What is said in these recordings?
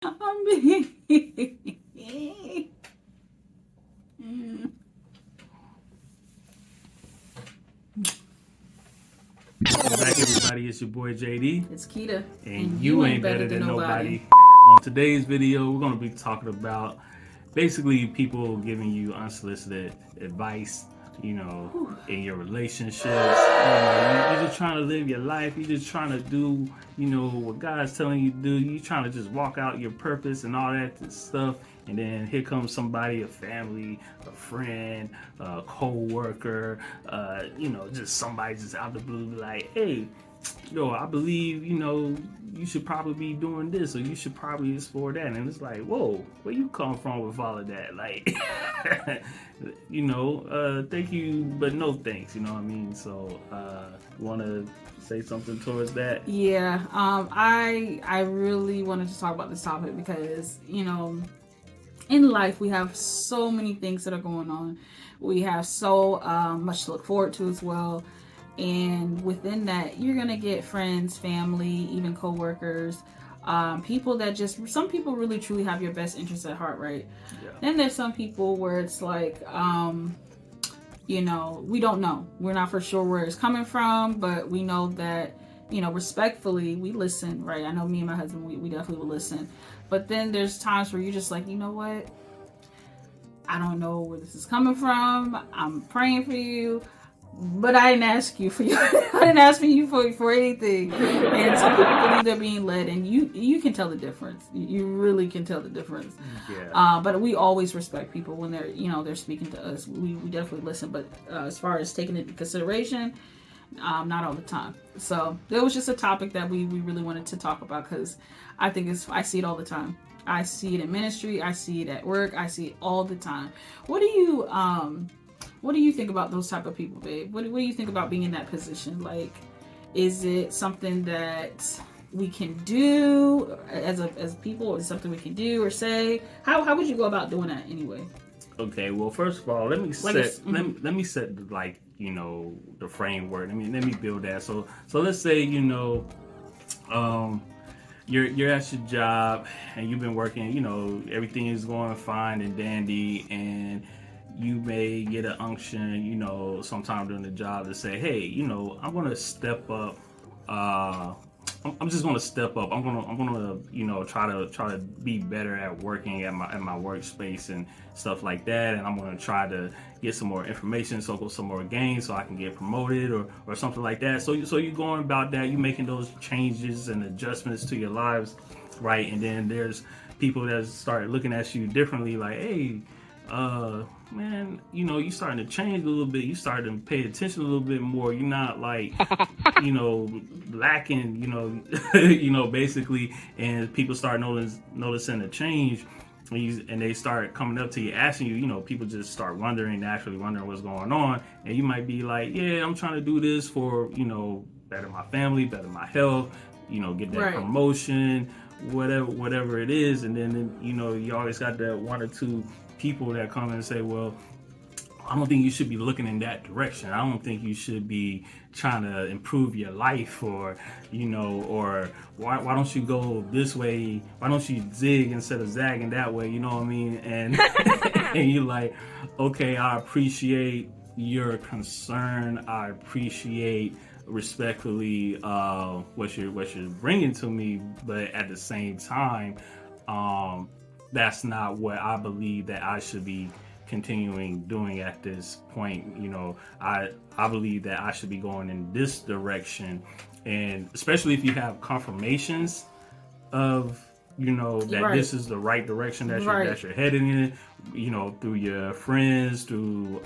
I'm being. Welcome back, everybody. It's your boy JD, It's Keyda, and you ain't better than nobody. On today's video, we're going to be talking about basically people giving you unsolicited advice, in your relationships. You're just trying to live your life. You're just trying to do, what God's telling you to do. You're trying to just walk out your purpose and all that stuff. And then here comes somebody, a family, a friend, a co-worker, just somebody just out the blue, like, hey, I believe, you should probably be doing this, or you should probably explore that. And it's like, whoa, where you come from with all of that? Like, thank you, but no thanks, you know what I mean? So, want to say something towards that? Yeah, I really wanted to talk about this topic because, in life we have so many things that are going on. We have so much to look forward to as well. And within that, you're going to get friends, family, even co-workers, people that some people really truly have your best interests at heart, right? Yeah. Then there's some people where it's like, we don't know. We're not for sure where it's coming from, but we know that, respectfully, we listen, right? I know me and my husband, we definitely will listen. But then there's times where you're just like, you know what? I don't know where this is coming from. I'm praying for you. But I didn't ask you for you. I didn't ask you for anything. And some people believe they're being led, and you can tell the difference. You really can tell the difference. Yeah. But we always respect people when they're speaking to us. We definitely listen. But as far as taking it into consideration, not all the time. So there was just a topic that we really wanted to talk about because I see it all the time. I see it in ministry. I see it at work. I see it all the time. What do you think about those type of people, babe? What do you think about being in that position? Like, is it something that we can do as people, or is it something we can do or say? How would you go about doing that anyway? Okay, well, first of all, let me set let me set the framework. Let me build that. So let's say you're at your job and you've been working. Everything is going fine and dandy, and you may get an unction, sometime during the job to say, hey, I'm gonna step up. I'm just gonna step up. I'm gonna, try to be better at working at my workspace and stuff like that. And I'm gonna try to get some more information, some more gains, so I can get promoted or something like that. So you're going about that. You're making those changes and adjustments to your lives, right? And then there's people that start looking at you differently, like, hey, man, you starting to change a little bit. You starting to pay attention a little bit more. You're not like, lacking, basically. And people start noticing a change, and they start coming up to you, asking you. People just start naturally wondering what's going on, and you might be like, yeah, I'm trying to do this for, better my family, better my health, get that Right. promotion, whatever it is. And then you always got that one or two people that come and say, well, I don't think you should be looking in that direction. I don't think you should be trying to improve your life, or or why don't you go this way? Why don't you zig instead of zagging that way? You know what I mean? And and you're like, okay, I appreciate your concern. I appreciate respectfully what you're bringing to me, but at the same time, that's not what I believe that I should be continuing doing at this point. I believe that I should be going in this direction, and especially if you have confirmations of that Right. this is the right direction that Right. you're heading in, through your friends, through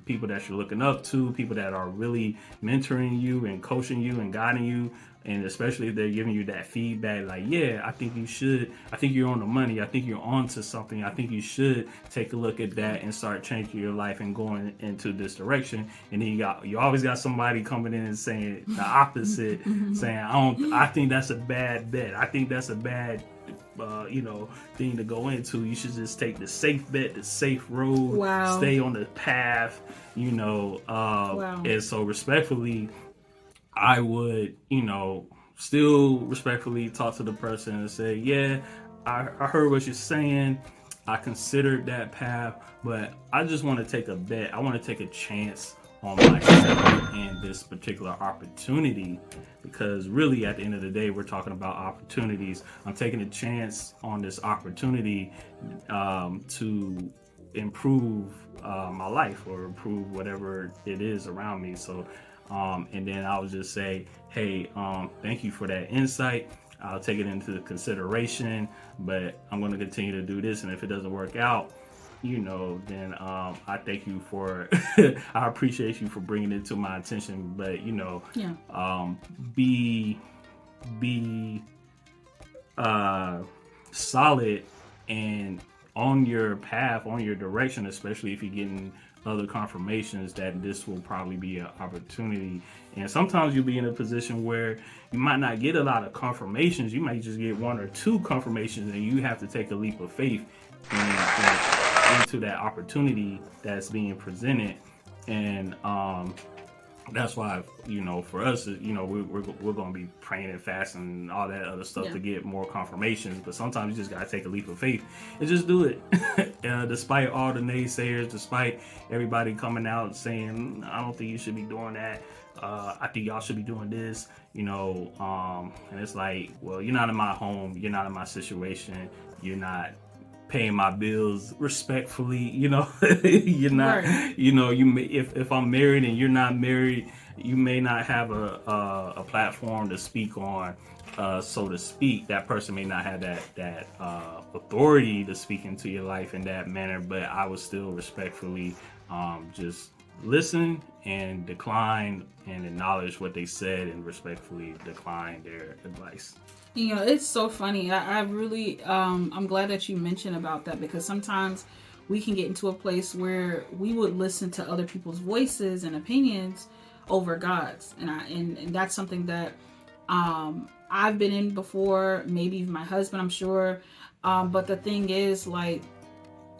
people that you're looking up to, people that are really mentoring you and coaching you and guiding you. And especially if they're giving you that feedback, like, yeah, I think you're on the money. I think you're on to something. I think you should take a look at that and start changing your life and going into this direction. And then you always got somebody coming in and saying the opposite, saying, I think that's a bad bet. I think that's a bad thing to go into. You should just take the safe bet, the safe road, Wow. stay on the path, Wow. And so respectfully, I would, still respectfully talk to the person and say, yeah, I heard what you're saying. I considered that path, but I just want to take a bet. I want to take a chance on myself and this particular opportunity, because really at the end of the day, we're talking about opportunities. I'm taking a chance on this opportunity to improve my life or improve whatever it is around me. So, and then I'll just say, hey, thank you for that insight. I'll take it into consideration, but I'm going to continue to do this. And if it doesn't work out, then I thank you for, I appreciate you for bringing it to my attention. But, be solid and on your path, on your direction, especially if you're getting other confirmations that this will probably be an opportunity. And sometimes you'll be in a position where you might not get a lot of confirmations. You might just get one or two confirmations, and you have to take a leap of faith and into that opportunity that's being presented. And that's why, for us, we're going to be praying and fasting and all that other stuff to get more confirmations. But sometimes you just got to take a leap of faith and just do it. Despite all the naysayers, despite everybody coming out saying, I don't think you should be doing that. I think y'all should be doing this, and it's like, well, you're not in my home. You're not in my situation. You're not paying my bills respectfully, you're not, right. You may, if I'm married and you're not married, you may not have a platform to speak on, so to speak. That person may not have that authority to speak into your life in that manner, but I would still respectfully just listen and decline and acknowledge what they said and respectfully decline their advice. It's so funny. I really, I'm glad that you mentioned about that, because sometimes we can get into a place where we would listen to other people's voices and opinions over God's. And that's something that I've been in before, maybe even my husband, I'm sure. But the thing is, like,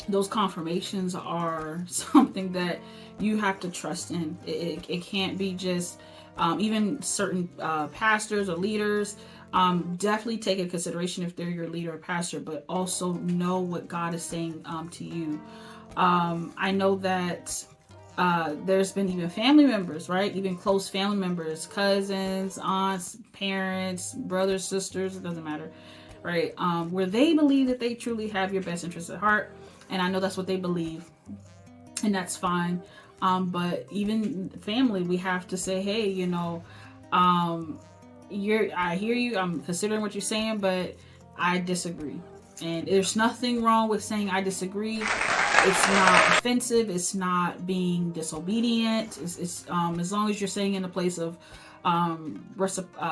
those confirmations are something that you have to trust in. It can't be just, even certain pastors or leaders, definitely take into consideration if they're your leader or pastor, but also know what God is saying to you. I know that there's been even family members, right? Even close family members, cousins, aunts, parents, brothers, sisters, it doesn't matter, right? Where they believe that they truly have your best interests at heart. And I know that's what they believe, and that's fine. But even family, we have to say, hey, I hear you, I'm considering what you're saying, but I disagree. And there's nothing wrong with saying I disagree. It's not offensive. It's not being disobedient. It's as long as you're saying in a place of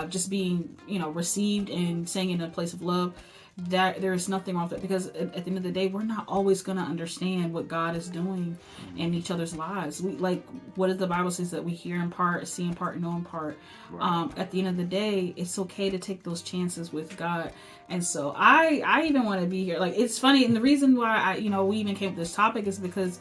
just being, received, and saying in a place of love, that there is nothing wrong with it. Because at the end of the day, we're not always going to understand what God is doing in each other's lives. We, like, what does the Bible says, that we hear in part, see in part, know in part. Right. At the end of the day, it's okay to take those chances with God. And so I even want to be here. Like, it's funny, and the reason why we even came up with this topic is because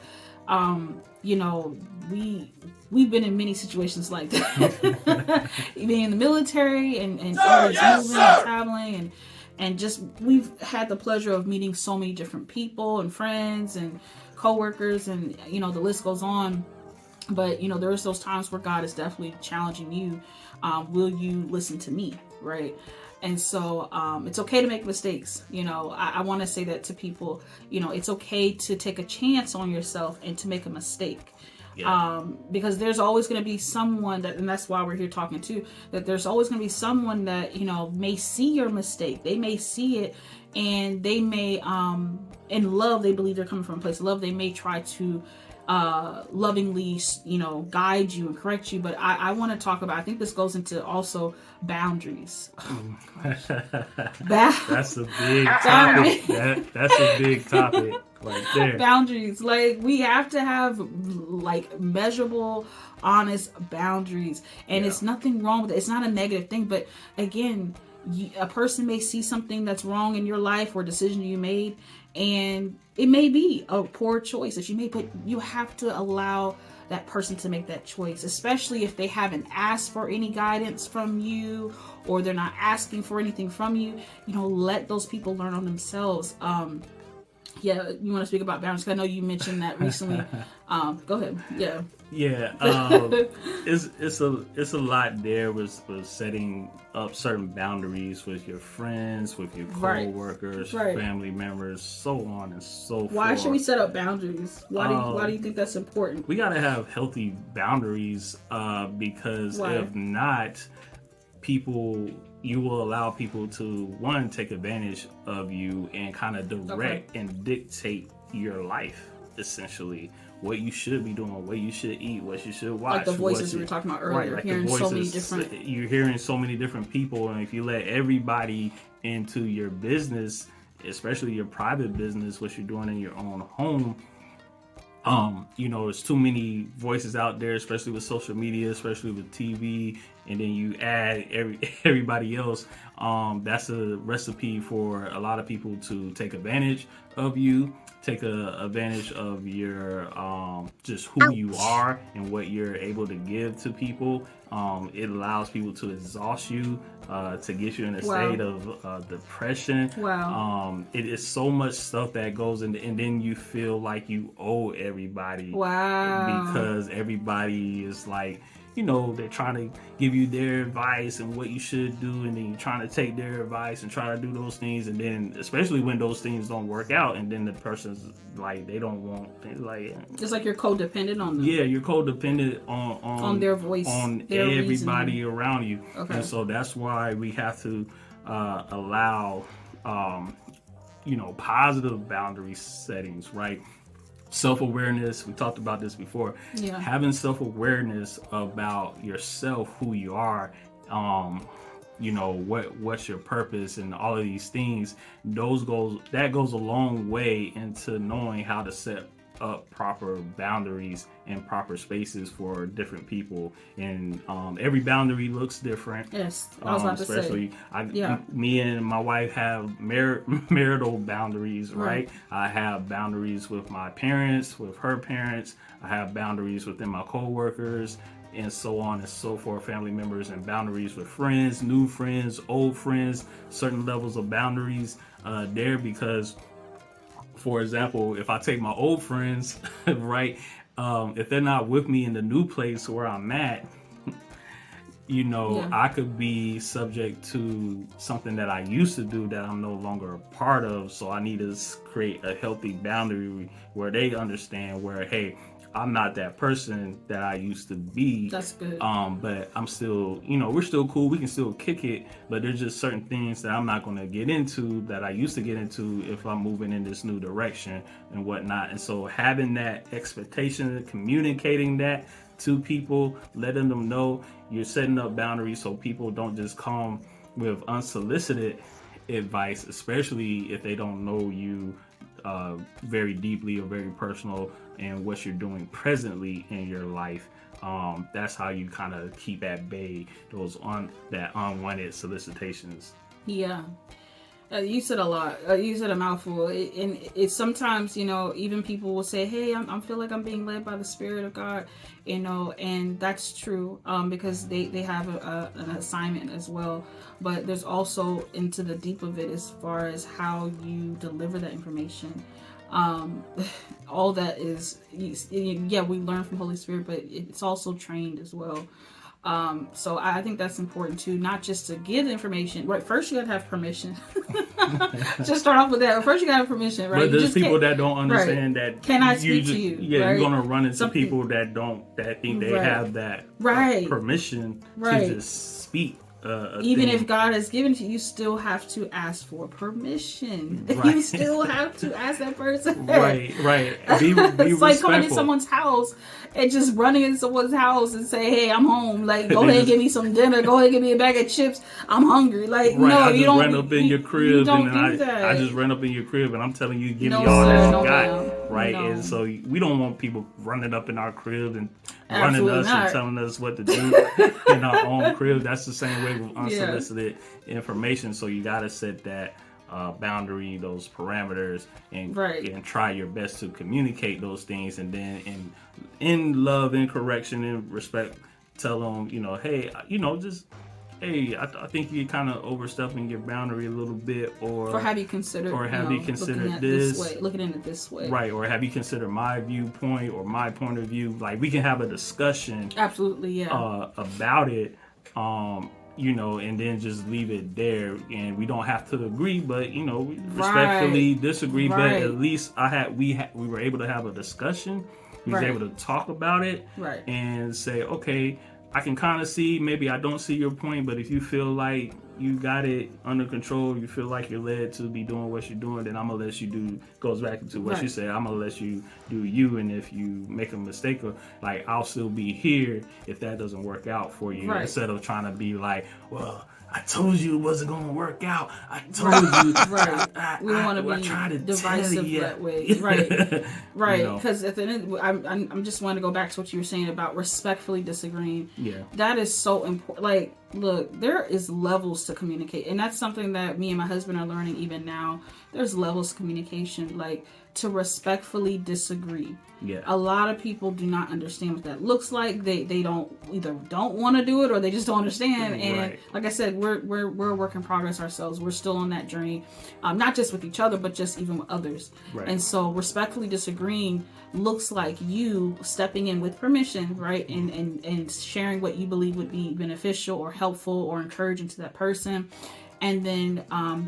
we've been in many situations like that. Being in the military and always moving and traveling, and just, we've had the pleasure of meeting so many different people and friends and coworkers, and the list goes on. But there's those times where God is definitely challenging you. Will you listen to me, right? And so it's okay to make mistakes. I want to say that to people. It's okay to take a chance on yourself and to make a mistake. Yeah. Because there's always going to be someone that, and that's why we're here talking too, that there's always going to be someone that, may see your mistake. They may see it, and they may, in love, they believe they're coming from a place of love. They may try to lovingly, guide you and correct you. But I want to talk about, I think this goes into also boundaries. Oh, that's a big topic. That's a big topic right there. Boundaries. Like, we have to have, like, measurable, honest boundaries. And it's nothing wrong with it. It's not a negative thing. But again, a person may see something that's wrong in your life or a decision you made, and it may be a poor choice that you made, but you have to allow that person to make that choice, especially if they haven't asked for any guidance from you or they're not asking for anything from you. Let those people learn on themselves. Yeah, you want to speak about boundaries? I know you mentioned that recently. Go ahead. Yeah. Yeah, it's a lot there with setting up certain boundaries with your friends, with your coworkers, family members, so on and so forth. Why should we set up boundaries? Why do you think that's important? We gotta have healthy boundaries because if not, you will allow people to, one, take advantage of you and kind of direct and dictate your life, essentially. What you should be doing, what you should eat, what you should watch. Like the voices we were talking about earlier. Right, hearing so many different... You're hearing so many different people, and if you let everybody into your business, especially your private business, what you're doing in your own home, there's too many voices out there, especially with social media, especially with TV, and then you add everybody else. That's a recipe for a lot of people to take advantage of you, take advantage of your just who you are and what you're able to give to people. It allows people to exhaust you, to get you in a state of depression. It is so much stuff that goes in, and then you feel like you owe everybody. Because everybody is like, they're trying to give you their advice and what you should do, and then you're trying to take their advice and try to do those things, and then especially when those things don't work out, and then the person's like, they don't want, it's like you're codependent on them. Yeah, you're codependent on their voice, on their everybody reasoning around you. And so that's why we have to allow positive boundary settings, right? Self-awareness, we talked about this before. Having self-awareness about yourself, who you are, what's your purpose, and all of these things, that goes a long way into knowing how to set up proper boundaries and proper spaces for different people. And every boundary looks different. Yes, I was about to say. Me and my wife have marital boundaries, right? I have boundaries with my parents, with her parents. I have boundaries within my coworkers, and so on and so forth, family members, and boundaries with friends, new friends, old friends, certain levels of boundaries there, because, for example, if I take my old friends, right, if they're not with me in the new place where I'm at, I could be subject to something that I used to do that I'm no longer a part of. So I need to create a healthy boundary where they understand where, hey, I'm not that person that I used to be. That's good. But I'm still, we're still cool. We can still kick it. But there's just certain things that I'm not going to get into that I used to get into if I'm moving in this new direction and whatnot. And so having that expectation, communicating that to people, letting them know you're setting up boundaries so people don't just come with unsolicited advice, especially if they don't know you very deeply or very personal and what you're doing presently in your life. That's how you kind of keep at bay those unwanted solicitations. Yeah. You said a lot. You said a mouthful. And it's sometimes, even people will say, hey, I feel like I'm being led by the Spirit of God, and that's true, because they have an assignment as well. But there's also into the deep of it as far as how you deliver that information. All that is, we learn from Holy Spirit, but it's also trained as well. So I think that's important too, not just to give information. Right, first you gotta have permission. Just start off with that. First you gotta have permission, right? But there's people that don't understand that. Can I speak to you? Yeah, right? you're gonna run into people that think they have that permission to just speak. Even if God has given it to you, you still have to ask for permission. You still have to ask that person. Right. Be it's respectful. Like coming in someone's house and just running in someone's house and say, "Hey, I'm home. Like, go ahead and give me some dinner. Go ahead and give me a bag of chips. I'm hungry." Like, no, you don't. I just ran up in your crib, you don't do that. I just ran up in your crib, and I'm telling you, give me all that you got. Right, no. And so we don't want people running up in our crib and Absolutely running us not. and telling us what to do in our own crib. That's the same way with unsolicited information. So you got to set that boundary, those parameters, and try your best to communicate those things, and then in love, in correction, in respect, tell them, hey, I think you're kind of overstepping your boundary a little bit, or have you considered looking at it this way, right? Or have you considered my viewpoint or my point of view? Like, we can have a discussion, absolutely, about it, and then just leave it there, and we don't have to agree, but we respectfully disagree. But at least we were able to have a discussion. We was able to talk about it, and say, okay, I can kind of see, maybe I don't see your point, but if you feel like you got it under control, you feel like you're led to be doing what you're doing, then I'm gonna let you do. Goes back to what you said. I'm gonna let you do you, and if you make a mistake, or I'll still be here if that doesn't work out for you. Instead of trying to be like, well, I told you it wasn't going to work out. I told you. We don't want to be divisive that way. Right. Because at the end, I'm just want to go back to what you were saying about respectfully disagreeing. Yeah. That is so important. Like, look, there is levels to communicate. And that's something that me and my husband are learning even now. There's levels to communication. Like, to respectfully disagree. Yeah. A lot of people do not understand what that looks like. They don't want to do it, or they just don't understand. And like I said, we're a work in progress ourselves. We're still on that journey, not just with each other, but just even with others. And so respectfully disagreeing looks like you stepping in with permission, right? And sharing what you believe would be beneficial or helpful or encouraging to that person. And then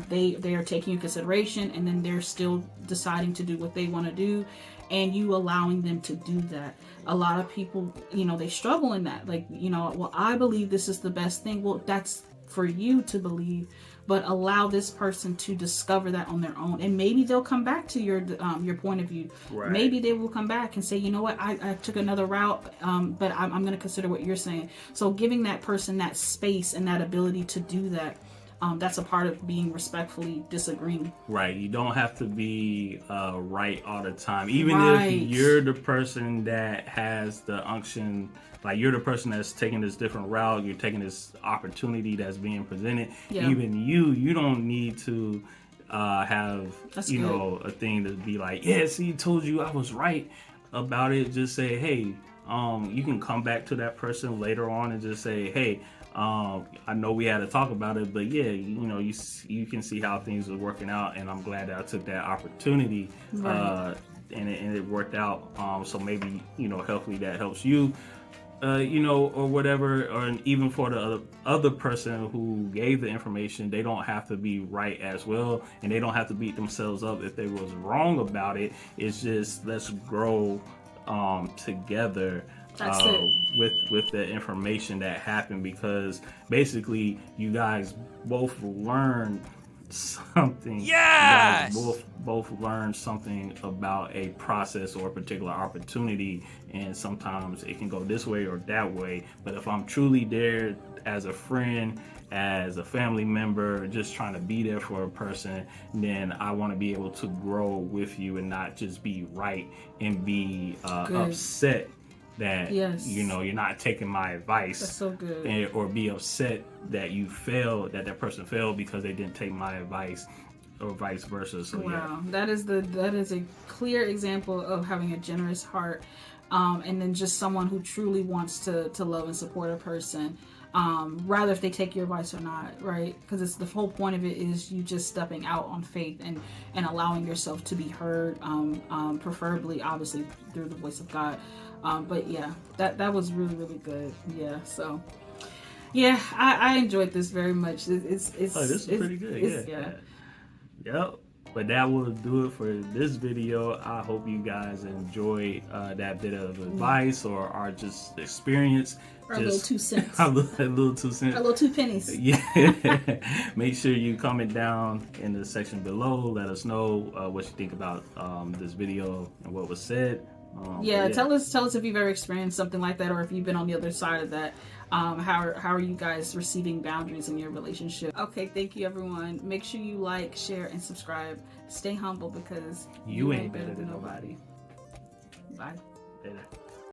they are taking into consideration, and then they're still deciding to do what they want to do, and you allowing them to do that. A lot of people, they struggle in that. Like, well, I believe this is the best thing. Well, that's for you to believe, but allow this person to discover that on their own, and maybe they'll come back to your point of view. Maybe they will come back and say, you know what, I took another route, but I'm going to consider what you're saying. So giving that person that space and that ability to do that. That's a part of being respectfully disagreeing. Right. You don't have to be right all the time. Even if you're the person that has the unction, like you're the person that's taking this different route, you're taking this opportunity that's being presented. Even you don't need to have, a thing to be like, yeah, see, told you I was right about it. Just say, hey, you can come back to that person later on and just say, hey, I know we had to talk about it, but yeah, you can see how things are working out, and I'm glad that I took that opportunity, and it worked out. So maybe, hopefully that helps you, or whatever, or even for the other person who gave the information, they don't have to be right as well, and they don't have to beat themselves up if they was wrong about it. It's just, let's grow together. With the information that happened, because basically you guys both learned something. Yes! You guys both learned something about a process or a particular opportunity, and sometimes it can go this way or that way. But if I'm truly there as a friend, as a family member, just trying to be there for a person, then I want to be able to grow with you and not just be right and be upset that you're not taking my advice. That's so good. Or be upset that you failed, that person failed because they didn't take my advice, or vice versa. So that is a clear example of having a generous heart, and then just someone who truly wants to love and support a person, rather if they take your advice or not, right? Because it's the whole point of it is you just stepping out on faith and allowing yourself to be heard, preferably obviously through the voice of God. But yeah, that was really, really good. Yeah. So yeah, I enjoyed this very much. This is pretty good. Yep. But that will do it for this video. I hope you guys enjoyed that bit of advice or our just experience. Our little 2 cents. A little 2 cents. Our little 2 pennies. Yeah. Make sure you comment down in the section below. Let us know what you think about this video and what was said. Tell us if you've ever experienced something like that, or if you've been on the other side of that. How are you guys receiving boundaries in your relationship? Okay, thank you everyone. Make sure you like, share, and subscribe. Stay humble, because you ain't better than nobody. Bye. Later.